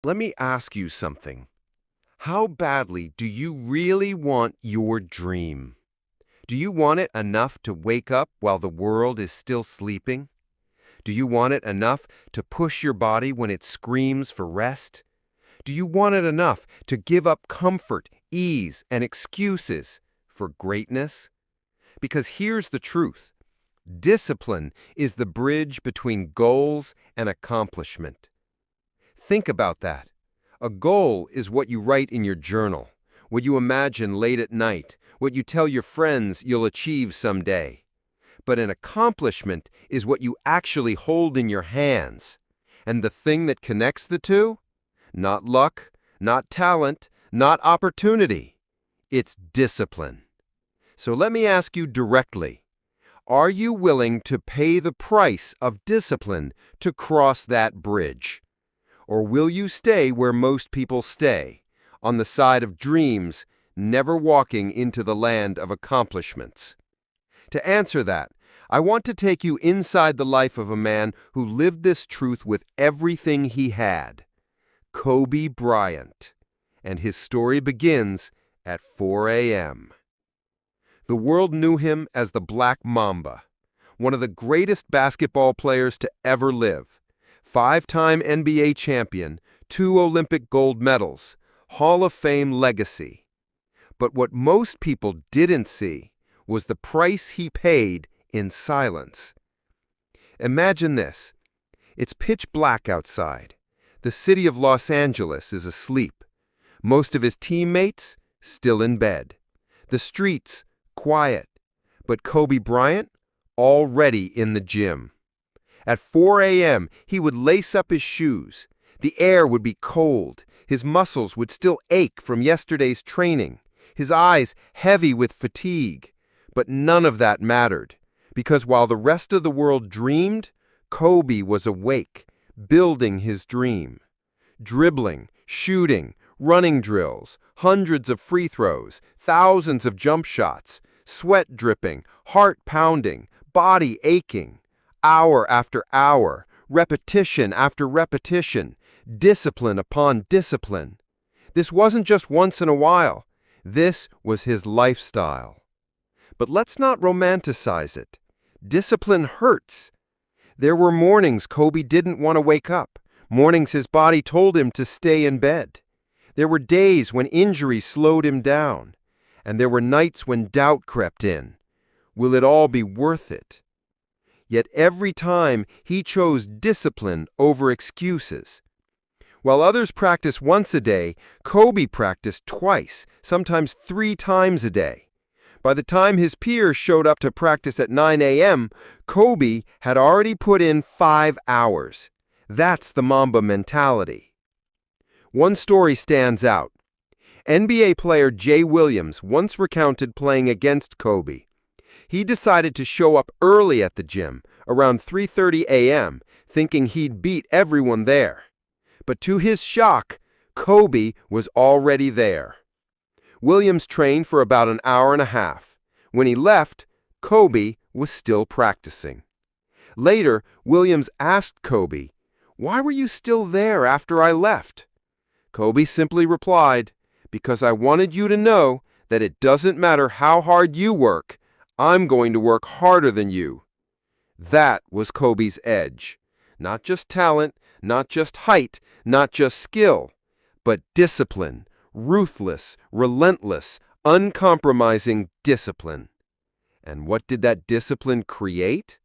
Let me ask you something. How badly do you really want your dream? Do you want it enough to wake up while the world is still sleeping? Do you want it enough to push your body when it screams for rest? Do you want it enough to give up comfort, ease, and excuses for greatness? Because here's the truth. Discipline is the bridge between goals and accomplishment. Think about that. A goal is what you write in your journal, what you imagine late at night, what you tell your friends you'll achieve someday. But an accomplishment is what you actually hold in your hands. And the thing that connects the two? Not luck, not talent, not opportunity. It's discipline. So let me ask you directly. Are you willing to pay the price of discipline to cross that bridge? Or will you stay where most people stay, on the side of dreams, never walking into the land of accomplishments? To answer that, I want to take you inside the life of a man who lived this truth with everything he had, Kobe Bryant. And his story begins at 4 a.m. The world knew him as the Black Mamba, one of the greatest basketball players to ever live. Five-time NBA champion, 2 Olympic gold medals, Hall of Fame legacy. But what most people didn't see was the price he paid in silence. Imagine this. It's pitch black outside. The city of Los Angeles is asleep. Most of his teammates still in bed. The streets quiet. But Kobe Bryant already in the gym. At 4 a.m., he would lace up his shoes. The air would be cold. His muscles would still ache from yesterday's training. His eyes heavy with fatigue. But none of that mattered, because while the rest of the world dreamed, Kobe was awake, building his dream. Dribbling, shooting, running drills, hundreds of free throws, thousands of jump shots, sweat dripping, heart pounding, body aching. Hour after hour, repetition after repetition, discipline upon discipline. This wasn't just once in a while. This was his lifestyle. But let's not romanticize it. Discipline hurts. There were mornings Kobe didn't want to wake up, mornings his body told him to stay in bed. There were days when injuries slowed him down, and there were nights when doubt crept in. Will it all be worth it? Yet every time he chose discipline over excuses. While others practiced once a day, Kobe practiced twice, sometimes 3 times a day. By the time his peers showed up to practice at 9 a.m., Kobe had already put in 5 hours. That's the Mamba mentality. One story stands out. NBA player Jay Williams once recounted playing against Kobe. He decided to show up early at the gym, around 3:30 a.m., thinking he'd beat everyone there. But to his shock, Kobe was already there. Williams trained for about an hour and a half. When he left, Kobe was still practicing. Later, Williams asked Kobe, "Why were you still there after I left?" Kobe simply replied, "Because I wanted you to know that it doesn't matter how hard you work, I'm going to work harder than you." That was Kobe's edge. Not just talent, not just height, not just skill, but discipline, ruthless, relentless, uncompromising discipline. And what did that discipline create?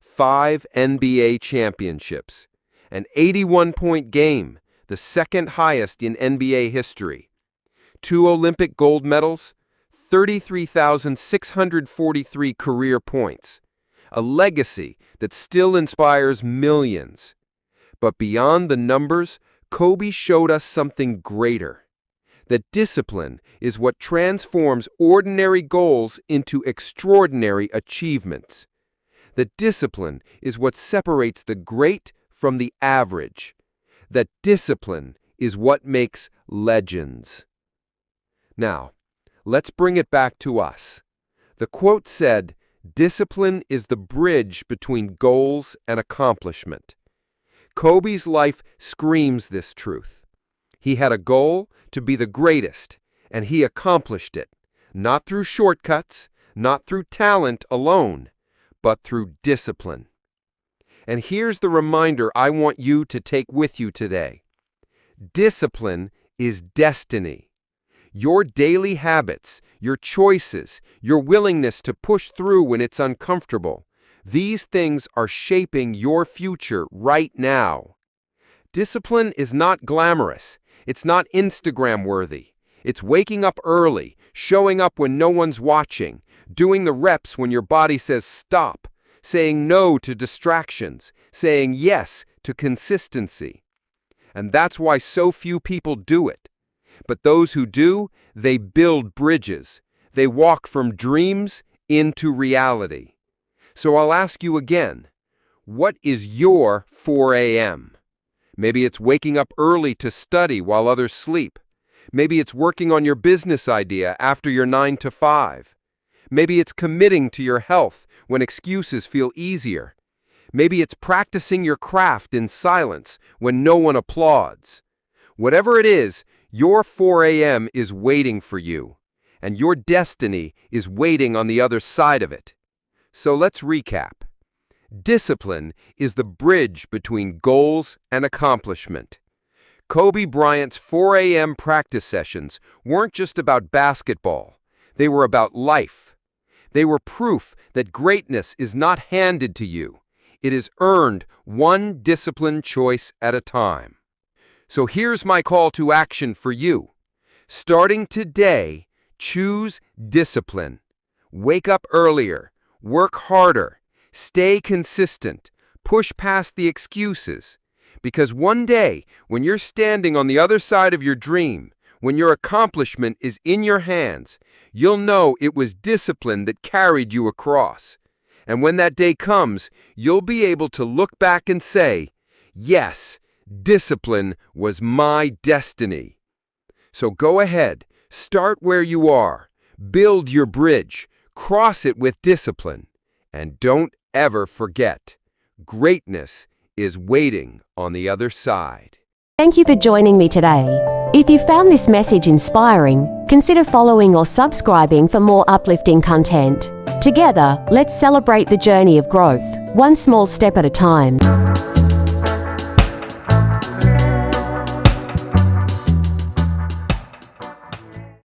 5 NBA championships, an 81-point game, the second highest in NBA history, 2 Olympic gold medals, 33,643 career points, a legacy that still inspires millions. But beyond the numbers, Kobe showed us something greater. That discipline is what transforms ordinary goals into extraordinary achievements. That discipline is what separates the great from the average. That discipline is what makes legends. Now, let's bring it back to us. The quote said, "Discipline is the bridge between goals and accomplishment." Kobe's life screams this truth. He had a goal to be the greatest, and he accomplished it, not through shortcuts, not through talent alone, but through discipline. And here's the reminder I want you to take with you today. Discipline is destiny. Your daily habits, your choices, your willingness to push through when it's uncomfortable, these things are shaping your future right now. Discipline is not glamorous. It's not Instagram-worthy. It's waking up early, showing up when no one's watching, doing the reps when your body says stop, saying no to distractions, saying yes to consistency. And that's why so few people do it. But those who do, they build bridges. They walk from dreams into reality. So I'll ask you again, what is your 4 a.m.? Maybe it's waking up early to study while others sleep. Maybe it's working on your business idea after your 9 to 5. Maybe it's committing to your health when excuses feel easier. Maybe it's practicing your craft in silence when no one applauds. Whatever it is, your 4 a.m. is waiting for you, and your destiny is waiting on the other side of it. So let's recap. Discipline is the bridge between goals and accomplishment. Kobe Bryant's 4 a.m. practice sessions weren't just about basketball. They were about life. They were proof that greatness is not handed to you. It is earned one disciplined choice at a time. So here's my call to action for you. Starting today, choose discipline. Wake up earlier. Work harder. Stay consistent. Push past the excuses. Because one day, when you're standing on the other side of your dream, when your accomplishment is in your hands, you'll know it was discipline that carried you across. And when that day comes, you'll be able to look back and say, yes, discipline was my destiny. So go ahead, start where you are, build your bridge, cross it with discipline, and don't ever forget, greatness is waiting on the other side. Thank you for joining me today. If you found this message inspiring, consider following or subscribing for more uplifting content. Together, let's celebrate the journey of growth, one small step at a time.